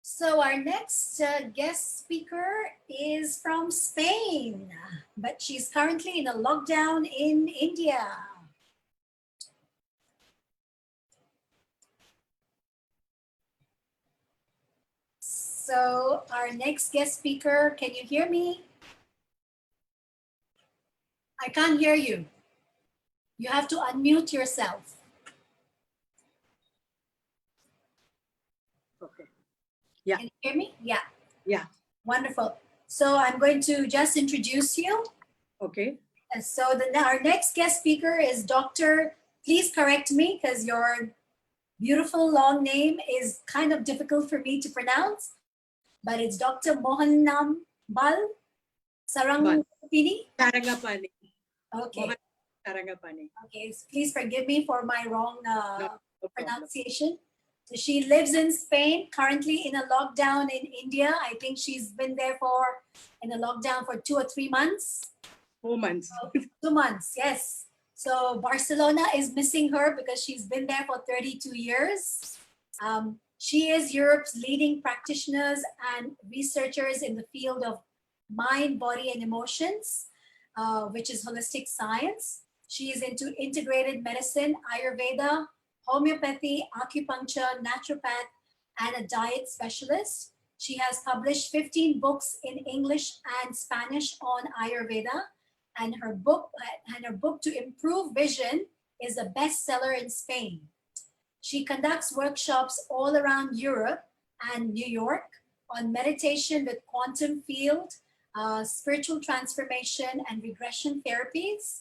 So our next guest speaker is from Spain, but she's currently in a lockdown in India. So our next guest speaker, can you hear me? I can't hear you. You have to unmute yourself. Okay. Yeah. Can you hear me? Yeah. Yeah. Wonderful. So I'm going to just introduce you. Okay. So our next guest speaker is Dr. Please correct me because your beautiful long name is kind of difficult for me to pronounce, but it's Dr. Mohanam Bal Sarangapani. Sarangapani. Okay. Sarangapani. Okay. Please forgive me for my wrong No pronunciation. So she lives in Spain, currently in a lockdown in India. I think she's been there in a lockdown for 2 or 3 months. 4 months. 2 months, yes. So Barcelona is missing her because she's been there for 32 years. She is Europe's leading practitioners and researchers in the field of mind, body, and emotions, which is holistic science. She is into integrated medicine, Ayurveda, homeopathy, acupuncture, naturopath, and a diet specialist. She has published 15 books in English and Spanish on Ayurveda, and her book To Improve Vision is a bestseller in Spain. She conducts workshops all around Europe and New York on meditation with quantum field, spiritual transformation, and regression therapies.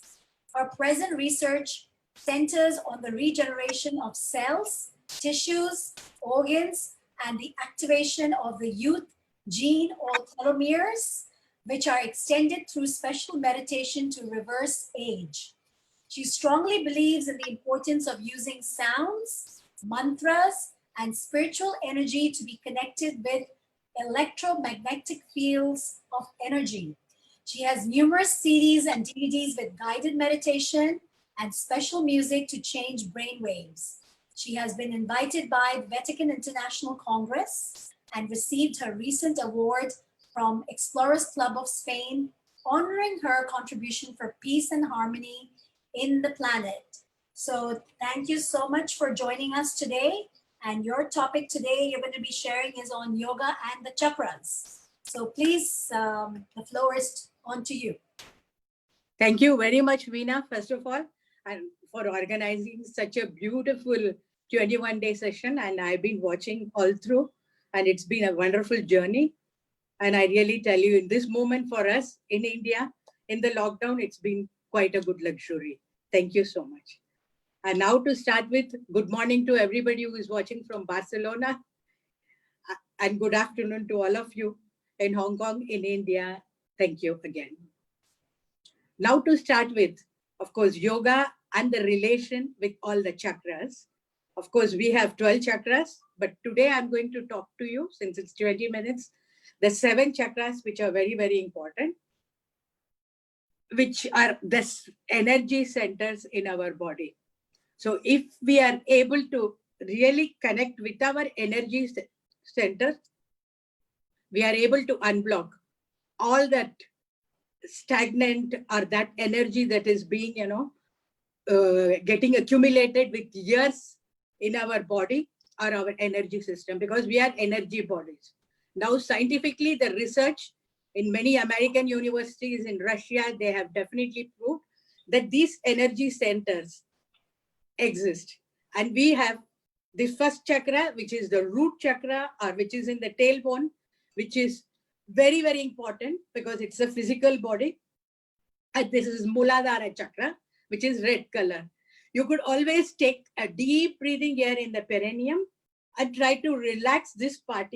Her present research centers on the regeneration of cells, tissues, organs, and the activation of the youth gene or telomeres, which are extended through special meditation to reverse age. She strongly believes in the importance of using sounds, mantras, and spiritual energy to be connected with electromagnetic fields of energy. She has numerous CDs and DVDs with guided meditation and special music to change brain waves. She has been invited by the Vatican International Congress and received her recent award from Explorers Club of Spain, honoring her contribution for peace and harmony in the planet. So thank you so much for joining us today. And your topic today you're going to be sharing is on yoga and the chakras. So please, the floor is on to you. Thank you very much, Veena, first of all, and for organizing such a beautiful 21-day session. And I've been watching all through, and it's been a wonderful journey. And I really tell you, in this moment for us in India, in the lockdown, it's been quite a good luxury. Thank you so much. And now to start with, good morning to everybody who is watching from Barcelona. And good afternoon to all of you in Hong Kong, in India. Thank you again. Now to start with, of course, yoga and the relation with all the chakras. Of course, we have 12 chakras, but today I'm going to talk to you, since it's 20 minutes, the 7 chakras, which are very, very important, which are the energy centers in our body. So if we are able to really connect with our energy centers, we are able to unblock all that stagnant or that energy that is being, getting accumulated with years in our body or our energy system, because we are energy bodies. Now, scientifically, the research in many American universities in Russia, they have definitely proved that these energy centers exist. And we have the first chakra, which is the root chakra, or which is in the tailbone, which is very, very important because it's a physical body. And this is Muladhara chakra, which is red color. You could always take a deep breathing here in the perineum and try to relax this part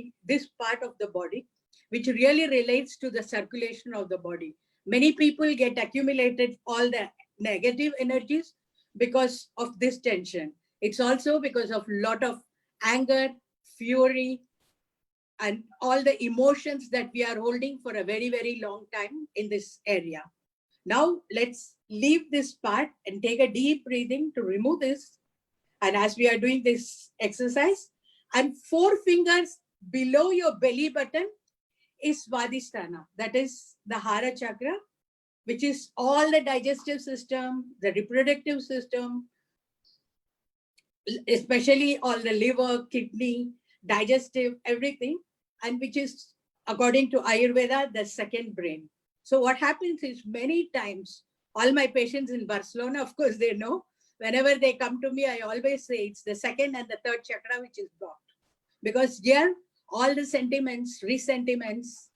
of the body, which really relates to the circulation of the body. Many people get accumulated all the negative energies because of this tension. It's also because of a lot of anger, fury, and all the emotions that we are holding for a very, very long time in this area. Now, let's leave this part and take a deep breathing to remove this. And as we are doing this exercise, and 4 fingers below your belly button is Swadisthana. That is the Hara chakra, which is all the digestive system, the reproductive system, especially all the liver, kidney, digestive, everything, and which is, according to Ayurveda, the second brain. So what happens is many times, all my patients in Barcelona, of course, they know, whenever they come to me, I always say it's the second and the third chakra which is blocked. Because here, all the sentiments, resentiments,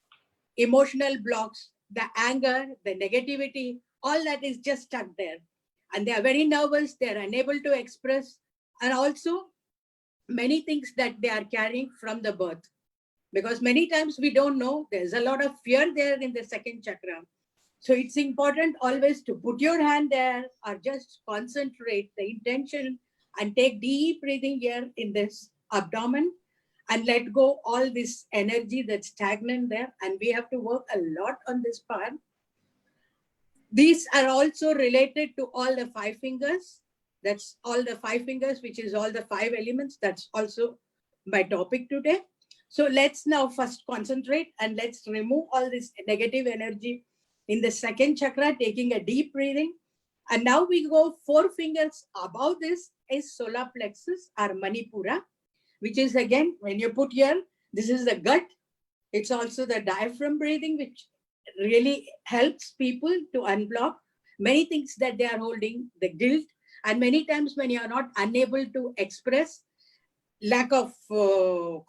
emotional blocks, the anger, the negativity, all that is just stuck there. And they are very nervous, they are unable to express, and also many things that they are carrying from the birth. Because many times we don't know, there's a lot of fear there in the second chakra. So it's important always to put your hand there or just concentrate the intention and take deep breathing here in this abdomen and let go all this energy that's stagnant there. And we have to work a lot on this part. These are also related to all the five fingers. That's all the five fingers, which is all the five elements. That's also my topic today. So let's now first concentrate and let's remove all this negative energy in the second chakra, taking a deep breathing. And now we go 4 fingers above this is solar plexus or Manipura, which is again, when you put here, this is the gut. It's also the diaphragm breathing, which really helps people to unblock many things that they are holding, the guilt. And many times when you are not unable to express, lack of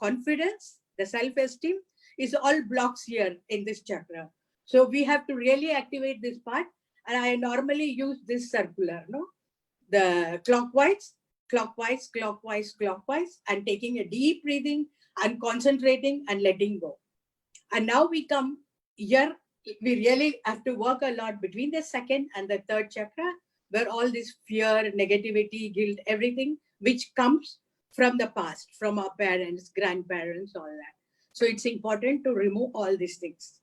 confidence, the self-esteem is all blocks here in this chakra. So we have to really activate this part. And I normally use this circular, no? The clockwise, clockwise, clockwise, clockwise, and taking a deep breathing and concentrating and letting go. And now we come here, we really have to work a lot between the second and the third chakra, where all this fear, negativity, guilt, everything, which comes from the past, from our parents, grandparents, all that. So it's important to remove all these things.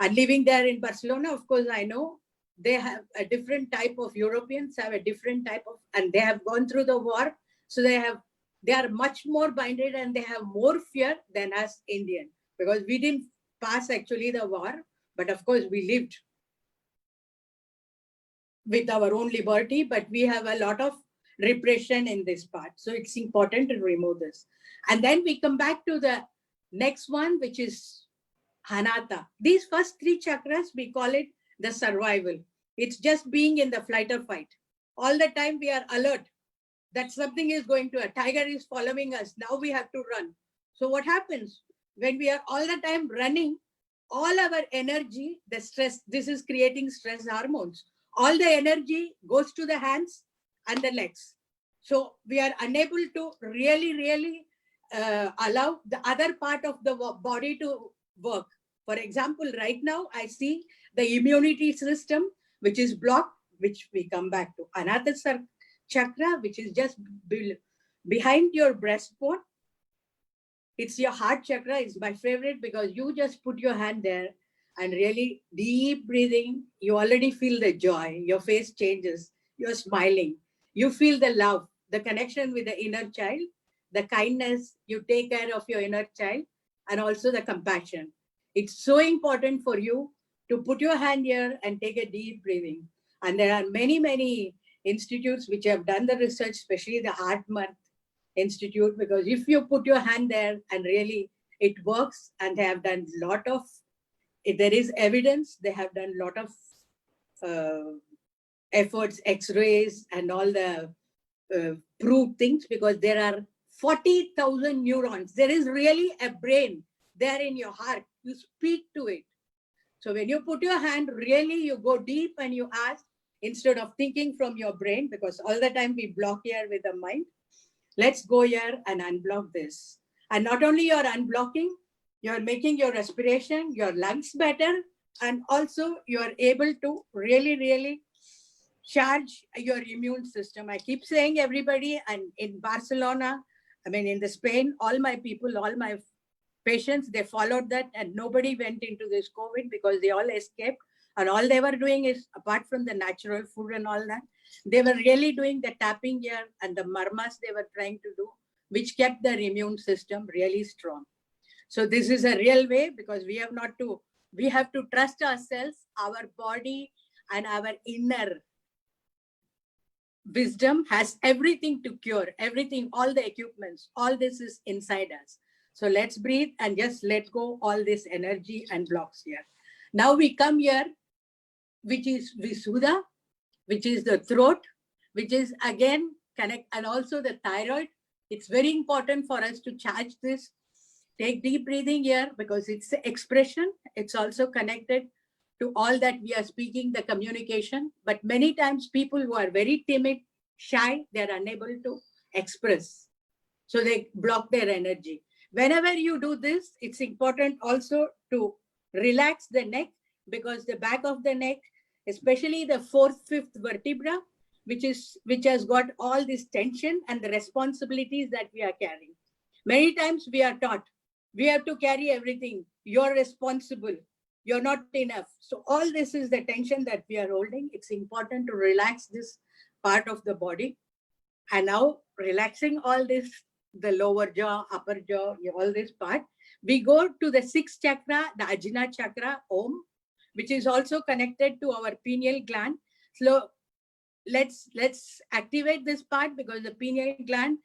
And living there in Barcelona, of course, I know they have a different type of Europeans, have a different type of, and they have gone through the war. So they are much more binded and they have more fear than us Indian, because we didn't pass actually the war, but of course we lived with our own liberty, but we have a lot of repression in this part. So it's important to remove this. And then we come back to the next one, which is Hanata. These first 3 chakras, we call it the survival. It's just being in the flight or fight. All the time we are alert that something is going to, a tiger is following us. Now we have to run. So what happens when we are all the time running? All our energy, the stress, this is creating stress hormones. All the energy goes to the hands and the legs. So we are unable to really allow the other part of the body to work. For example, right now I see the immunity system, which is blocked, which we come back to. Another chakra, which is just behind your breastbone. It's your heart chakra. It's my favorite because you just put your hand there and really deep breathing. You already feel the joy. Your face changes. You're smiling. You feel the love, the connection with the inner child, the kindness. You take care of your inner child, and also the compassion. It's so important for you to put your hand here and take a deep breathing. And there are many institutes which have done the research, especially the Heart Month Institute, because if you put your hand there and really it works, and they have done a lot of, if there is evidence, they have done a lot of efforts, x-rays and all the proved things, because there are 40,000 neurons. There is really a brain there in your heart. You speak to it. So when you put your hand, really you go deep and you ask, instead of thinking from your brain, because all the time we block here with the mind. Let's go here and unblock this. And not only you're unblocking, you're making your respiration, your lungs better, and also you're able to really charge your immune system. I keep saying everybody, and in Barcelona, I mean, in the Spain, all my people, all my patients, they followed that and nobody went into this COVID because they all escaped. And all they were doing is, apart from the natural food and all that, they were really doing the tapping here and the marmas they were trying to do, which kept their immune system really strong. So this is a real way, because we have to trust ourselves, our body and our inner wisdom has everything to cure, everything, all the equipments, all this is inside us. So let's breathe and just let go all this energy and blocks here. Now we come here, which is Visuddha, which is the throat, which is again connect, and also the thyroid. It's very important for us to charge this. Take deep breathing here, because it's the expression. It's also connected to all that we are speaking, the communication. But many times people who are very timid, shy, they're unable to express. So they block their energy. Whenever you do this, it's important also to relax the neck, because the back of the neck, especially the fourth, fifth vertebra, which has got all this tension and the responsibilities that we are carrying. Many times we are taught, we have to carry everything. You're responsible. You're not enough. So all this is the tension that we are holding. It's important to relax this part of the body. And now relaxing all this, the lower jaw, upper jaw, all this part, we go to the sixth chakra, the Ajna chakra, Om, which is also connected to our pineal gland. So let's activate this part, because the pineal gland,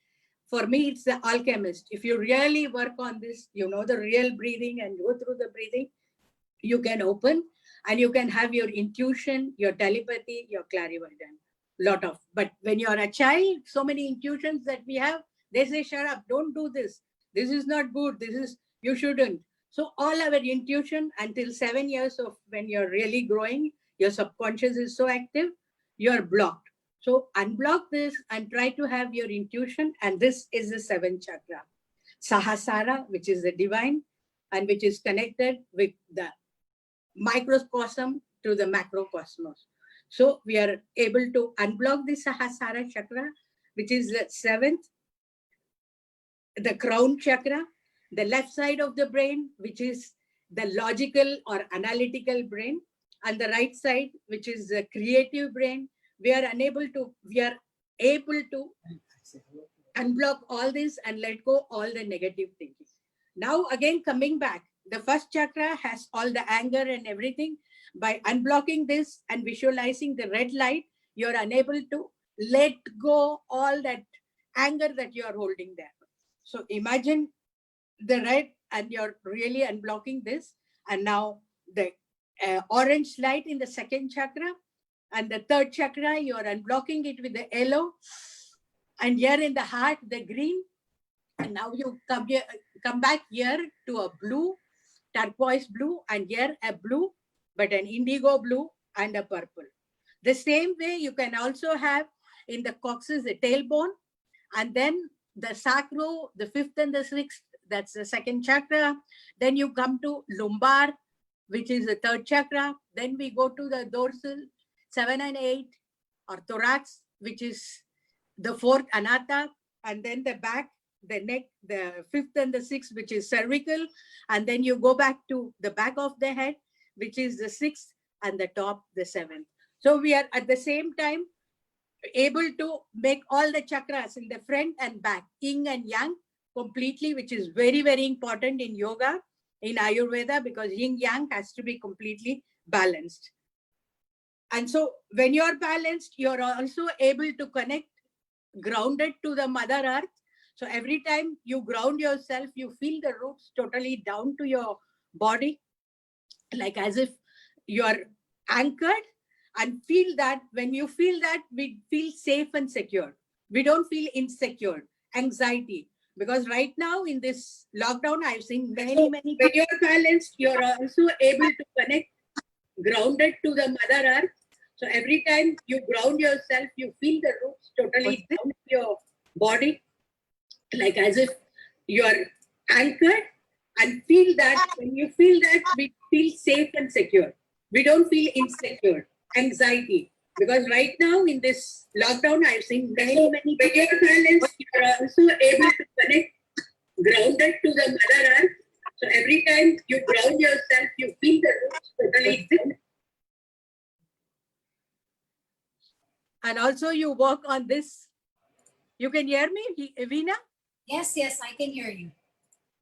for me, it's the alchemist. If you really work on this, you know the real breathing and go through the breathing, you can open and you can have your intuition, your telepathy, your clairvoyance. But when you're a child, so many intuitions that we have, they say, shut up, don't do this. This is not good. You shouldn't. So all our intuition until 7 years of when you're really growing, your subconscious is so active, you're blocked. So unblock this and try to have your intuition. And this is the seventh chakra. Sahasrara, which is the divine and which is connected with the microcosm to the macrocosmos. So we are able to unblock the Sahasrara chakra, which is the seventh, the crown chakra, the left side of the brain, which is the logical or analytical brain, and the right side, which is the creative brain. We are able to unblock all this and let go all the negative thinking. Now again, coming back, the first chakra has all the anger and everything. By unblocking this and visualizing the red light, you're unable to let go all that anger that you are holding there. So imagine the red and you're really unblocking this. And now the orange light in the second chakra, and the third chakra, you're unblocking it with the yellow. And here in the heart, the green. And now you come back here to a blue, turquoise blue, and here a blue, but an indigo blue and a purple. The same way you can also have in the coccyx, the tailbone, and then the sacro, the fifth and the sixth, that's the second chakra. Then you come to lumbar, which is the third chakra. Then we go to the dorsal, 7 and 8, or thorax, which is the fourth, anata, and then the back, the neck, the fifth and the sixth, which is cervical. And then you go back to the back of the head, which is the sixth, and the top, the seventh. So we are at the same time able to make all the chakras in the front and back, yin and yang, completely, which is very, very important in yoga, in Ayurveda, because yin yang has to be completely balanced. And so when you're balanced, you're also able to connect grounded to the Mother Earth. So every time you ground yourself, you feel the roots totally down to your body, like as if you are anchored, and feel that when you feel that, we feel safe and secure. We don't feel insecure, anxiety. Because right now in this lockdown, I've seen many, when you're balanced, you're also able to connect grounded to the Mother Earth. So every time you ground yourself, you feel the roots totally down to your body, like as if you are anchored, and feel that when you feel that, we feel safe and secure. We don't feel insecure, anxiety. Because right now in this lockdown, I've seen many, when you're balanced, you're also able to connect grounded to the Mother Earth. So every time you ground yourself, you feel the roots totally down. And also you work on this. You can hear me, Veena? Yes, I can hear you.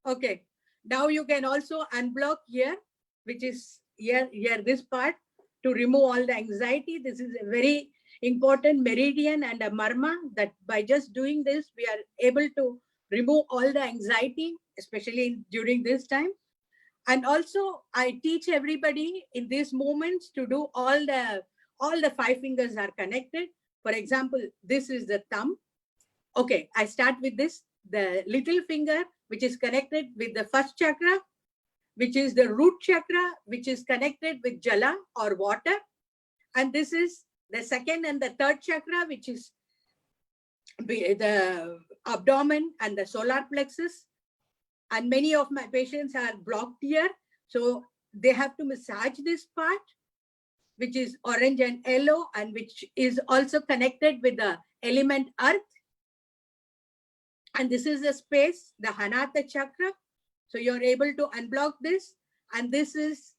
Okay. Now you can also unblock here, which is here, this part, to remove all the anxiety. This is a very important meridian and a marma that by just doing this, we are able to remove all the anxiety, especially during this time. And also I teach everybody in these moments to do all the 5 fingers are connected. For example, this is the thumb. Okay, I start with this, the little finger, which is connected with the first chakra, which is the root chakra, which is connected with jala or water. And this is the second and the third chakra, which is the abdomen and the solar plexus. And many of my patients are blocked here. So they have to massage this part, which is orange and yellow, and which is also connected with the element earth. And this is the space, the Hanata chakra. So you're able to unblock this. And this is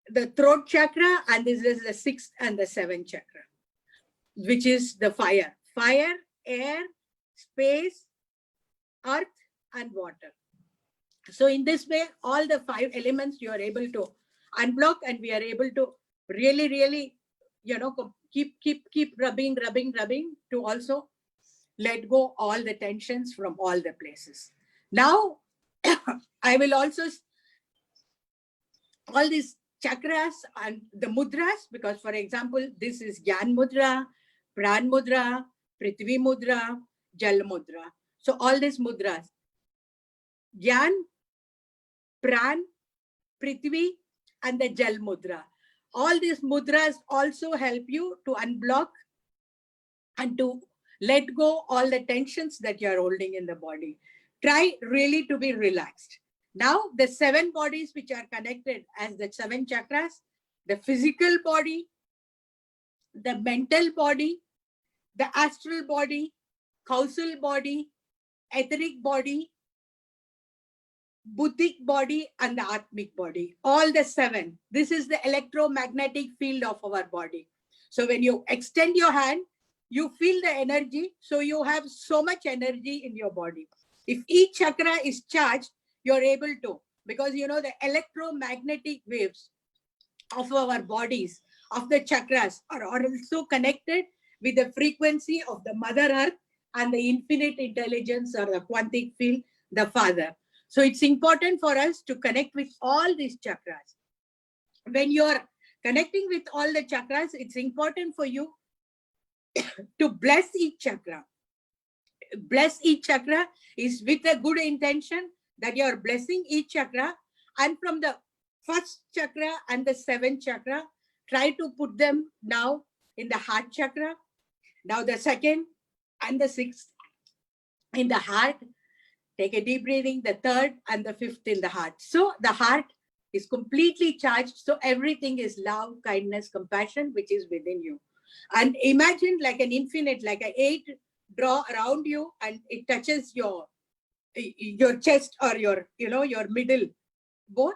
the throat chakra. And this is the 6th and the 7th chakra, which is the fire. Fire, air, space, earth, and water. So in this way, all the 5 elements you are able to unblock, and we are able to really, keep rubbing to also let go all the tensions from all the places. Now, I will also, all these chakras and the mudras, because for example, this is Gyan Mudra, Pran Mudra, Prithvi Mudra, Jal Mudra. So all these mudras, Gyan, Pran, Prithvi, and the Jal Mudra. All these mudras also help you to unblock and to let go all the tensions that you are holding in the body. Try really to be relaxed. Now, the 7 bodies which are connected as the 7 chakras, the physical body, the mental body, the astral body, causal body, etheric body, buddhic body, and the atmic body, all the 7. This is the electromagnetic field of our body. So when you extend your hand, you feel the energy. So you have so much energy in your body. If each chakra is charged, you're able to, because the electromagnetic waves of our bodies, of the chakras, are also connected with the frequency of the Mother Earth and the infinite intelligence or the quantic field, the Father. So it's important for us to connect with all these chakras. When you're connecting with all the chakras, it's important for you to bless each chakra. Bless each chakra is with a good intention that you're blessing each chakra. And from the first chakra and the 7th chakra, try to put them now in the heart chakra. Now the 2nd and the 6th in the heart. Take a deep breathing, the 3rd and the 5th in the heart. So the heart is completely charged. So everything is love, kindness, compassion, which is within you. And imagine like an infinite, like an 8 draw around you, and it touches your chest or your middle bone.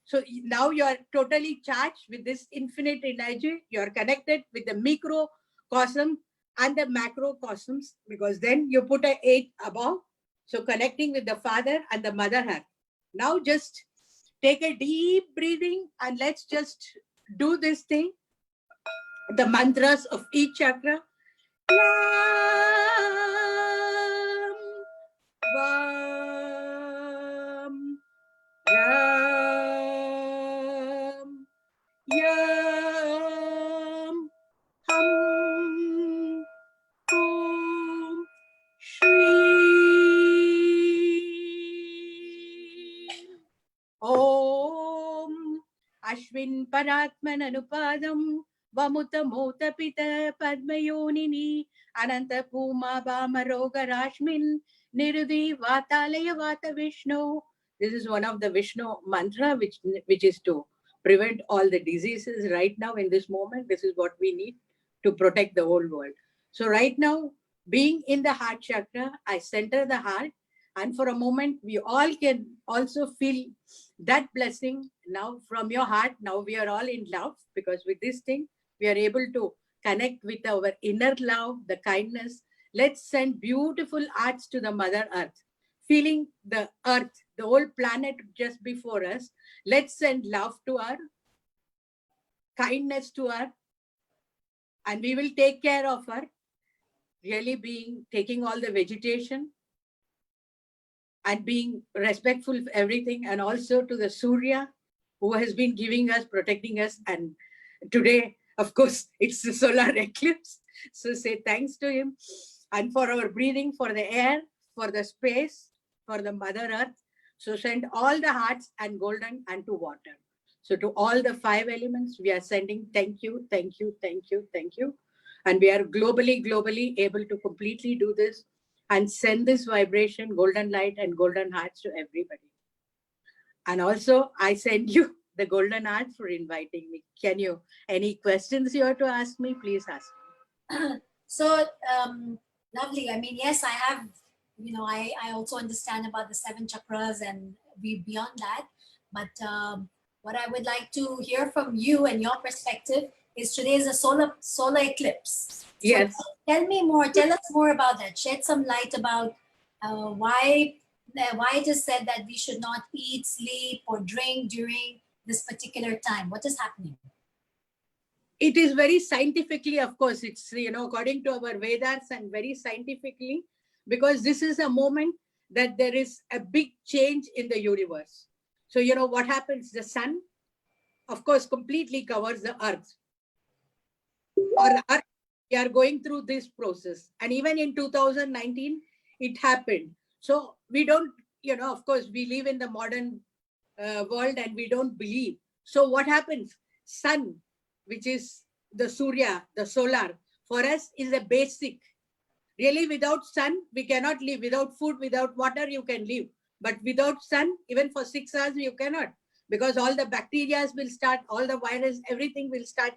So now you are totally charged with this infinite energy. You are connected with the microcosm and the macrocosms, because then you put an 8 above. So connecting with the Father and the Mother Earth. Now just take a deep breathing and let's just do this thing. The mantras of each chakra. Lam, Vam, Ram, Yam, Hum, Om, Shri. Om Ashwin Paratman Anupadam Vamuta Mota Pita Padmayonini Ananta Puma Bama Roga Rashmin Nirudi Vatalaya Vata Vishnu. This is one of the Vishnu mantra which is to prevent all the diseases right now in this moment. This is what we need to protect the whole world. So right now, being in the heart chakra, I center the heart, and for a moment, we all can also feel that blessing now from your heart. Now we are all in love, because with this thing, we are able to connect with our inner love, the kindness. Let's send beautiful arts to the Mother Earth. feeling the earth, the whole planet just before us. Let's send love to her, kindness to her, and we will take care of her, really taking all the vegetation and being respectful of everything, and also to the Surya, who has been giving us, protecting us. And today, of course, it's the solar eclipse. So say thanks to him, and for our breathing, for the air, for the space, for the Mother Earth. So send all the hearts and golden and to water. So to all the 5 elements, we are sending thank you, thank you, thank you, thank you. And we are globally able to completely do this and send this vibration, golden light and golden hearts to everybody. And also, I send you the golden hearts for inviting me. Can you, any questions you have to ask me, please ask me. So lovely. I mean, yes, I have, I also understand about the 7 chakras and we beyond that. But what I would like to hear from you and your perspective is today is a solar eclipse. Yes. So tell us more about that. Shed some light about why it is said that we should not eat, sleep, or drink during this particular time. What is happening? It is very scientifically, of course, it's, according to our Vedas, and very scientifically, because this is a moment that there is a big change in the universe. So, what happens? The sun, of course, completely covers the earth. Or the earth, we are going through this process. And even in 2019, it happened. So we don't, of course, we live in the modern world and we don't believe. So what happens? Sun, which is the Surya, the solar, for us is a basic. Really, without sun, we cannot live. Without food, without water, you can live. But without sun, even for 6 hours, you cannot. Because all the bacteria will start, all the virus, everything will start,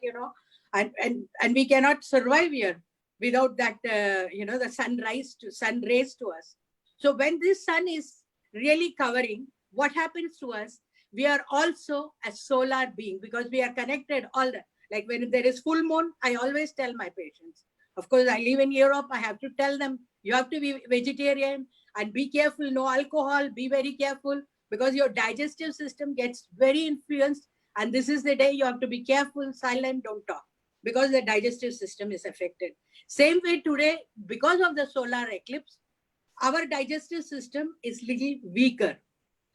and we cannot survive here without that, the sun rays to us. So when this sun is really covering, what happens to us? We are also a solar being because we are connected all the, like when there is full moon, I always tell my patients, of course, I live in Europe, I have to tell them, you have to be vegetarian and be careful, no alcohol, be very careful because your digestive system gets very influenced. And this is the day you have to be careful, silent, don't talk because the digestive system is affected. Same way today, because of the solar eclipse, our digestive system is little weaker.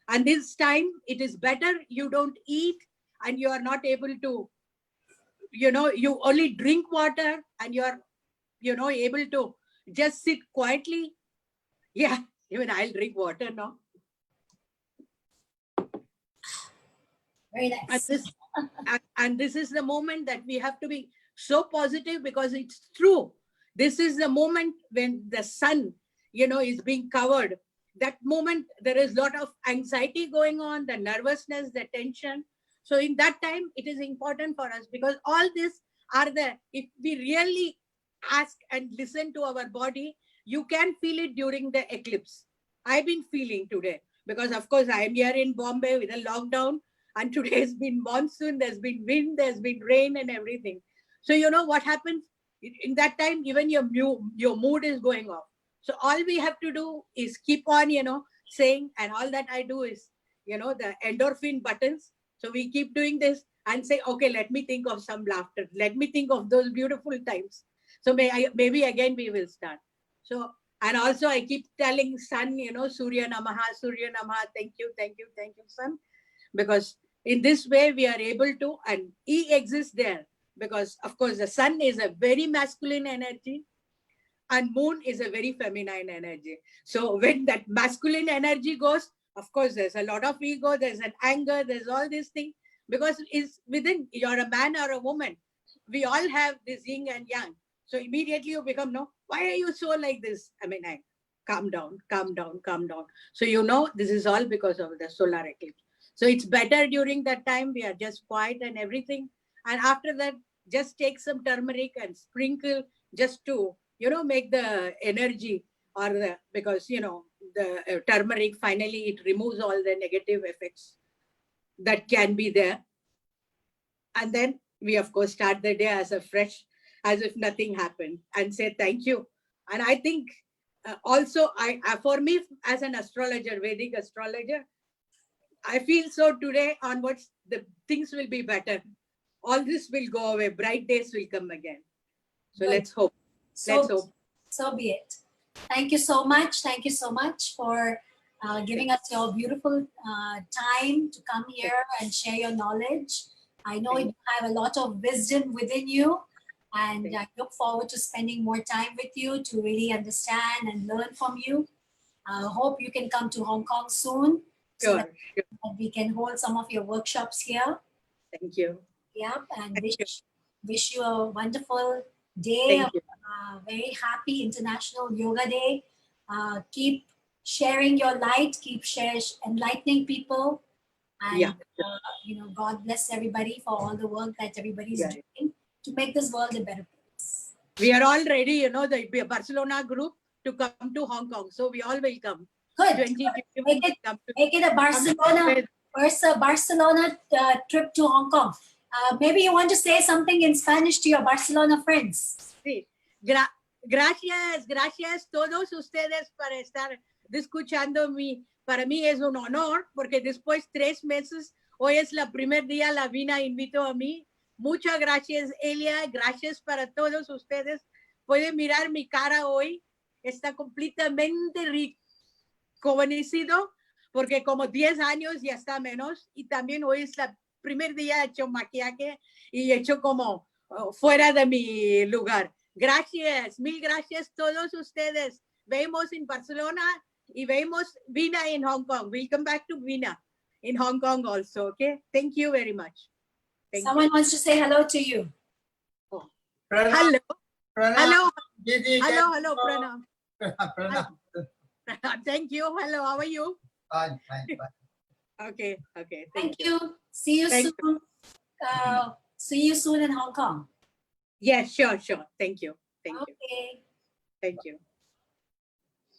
And this time it is better you don't eat and you are not able to, you only drink water and you are, able to just sit quietly. Yeah, even I'll drink water now. Very nice. And this is the moment that we have to be so positive because it's true. This is the moment when the sun, is being covered. That moment, there is a lot of anxiety going on, the nervousness, the tension. So in that time, it is important for us because all this are there. If we really ask and listen to our body, you can feel it during the eclipse. I've been feeling today because, of course, I am here in Bombay with a lockdown. And today has been monsoon, there's been wind, there's been rain and everything. So you know what happens? In that time, even your mood is going off. So all we have to do is keep on, saying, and all that I do is, the endorphin buttons. So we keep doing this and say, okay, let me think of some laughter. Let me think of those beautiful times. So maybe again we will start. So, and also I keep telling sun, Surya Namaha, thank you, sun. Because in this way, we are able to, and E exists there because, of course, the sun is a very masculine energy and moon is a very feminine energy. So when that masculine energy goes, of course, there's a lot of ego, there's an anger, there's all these things because it's within, you're a man or a woman. We all have this yin and yang. So immediately you become, no, why are you so like this? I mean, calm down. So, this is all because of the solar eclipse. So it's better during that time, we are just quiet and everything. And after that, just take some turmeric and sprinkle just to, make the energy or because, the turmeric, finally, it removes all the negative effects that can be there. And then we, of course, start the day as if nothing happened and say thank you. And I think also, for me, as an astrologer, Vedic astrologer, I feel so today onwards, the things will be better. All this will go away. Bright days will come again. So Good. let's hope. Let's hope. So be it. Thank you so much. Thank you so much for giving us your beautiful time to come here and share your knowledge. I know you have a lot of wisdom within you, and I look forward to spending more time with you to really understand and learn from you. I hope you can come to Hong Kong soon so Sure, that we can hold some of your workshops here. Thank you. Yeah, and Thank wish you a wonderful day, Thank you. very happy International Yoga Day. Keep sharing your light, keep enlightening people, and God bless everybody for all the work that everybody's doing to make this world a better place. We are all ready, the Barcelona group to come to Hong Kong. So we all will come. Good. Make it a Barcelona trip to Hong Kong. Maybe you want to say something in Spanish to your Barcelona friends. Sí. Gracias todos ustedes para estar escuchando para mí es un honor porque después 3 meses, hoy es la primer día, la Vina invitó a mí. Muchas gracias, Elia. Gracias para todos ustedes. Pueden mirar mi cara hoy. Está completamente rejuvenecido porque como 10 años ya está menos. Y también hoy es el primer día hecho maquillaje y hecho como fuera de mi lugar. Gracias, mil gracias a todos ustedes. Vemos en Barcelona y vemos Vina in Hong Kong. We'll come back to Vina in Hong Kong also, okay? Thank you very much. Someone wants to say hello to you. Oh. Pranam. Hello. Pranam. Hello. Didi, Hello, Pranam. Pranam. Thank you. Hello, how are you? Fine. Okay. Thank you. See you soon. See you soon in Hong Kong. Yes, sure. Thank you. Okay. Thank you.